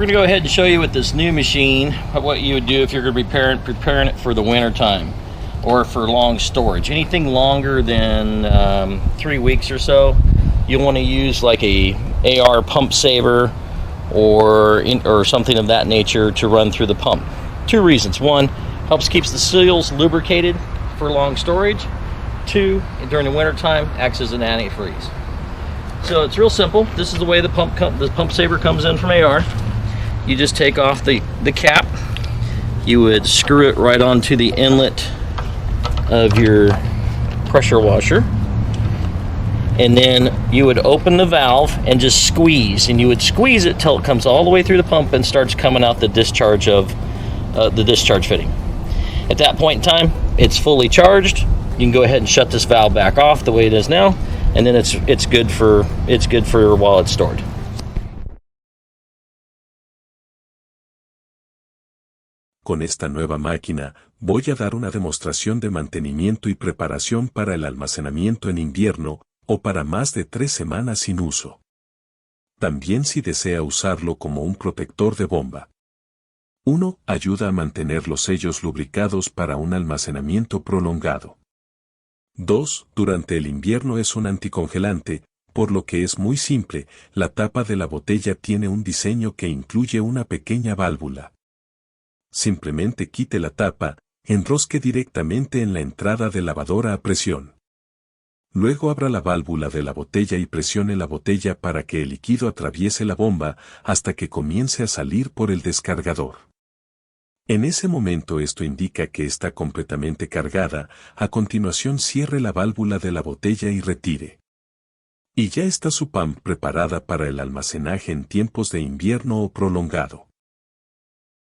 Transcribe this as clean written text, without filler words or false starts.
We're gonna go ahead and show you with this new machine what you would do if you're gonna be preparing it for the winter time or for long storage. Anything longer than 3 weeks or so, you'll want to use like a AR pump saver or something of that nature to run through the pump. 2 reasons. 1, helps keeps the seals lubricated for long storage. 2, during the winter time, acts as an antifreeze. So it's real simple. This is the way the pump saver comes in from AR. You just take off the cap. You would screw it right onto the inlet of your pressure washer, and then you would open the valve and just squeeze, and you would squeeze it till it comes all the way through the pump and starts coming out the discharge of the discharge fitting. At that point in time, it's fully charged. You can go ahead and shut this valve back off the way it is now, and then it's good for while it's stored. Con esta nueva máquina, voy a dar una demostración de mantenimiento y preparación para el almacenamiento en invierno, o para más de 3 semanas sin uso. También si desea usarlo como un protector de bomba. 1. Ayuda a mantener los sellos lubricados para un almacenamiento prolongado. 2. Durante el invierno es un anticongelante, por lo que es muy simple. La tapa de la botella tiene un diseño que incluye una pequeña válvula. Simplemente quite la tapa, enrosque directamente en la entrada de lavadora a presión. Luego abra la válvula de la botella y presione la botella para que el líquido atraviese la bomba hasta que comience a salir por el descargador. En ese momento esto indica que está completamente cargada. A continuación cierre la válvula de la botella y retire. Y ya está su pump preparada para el almacenaje en tiempos de invierno o prolongado.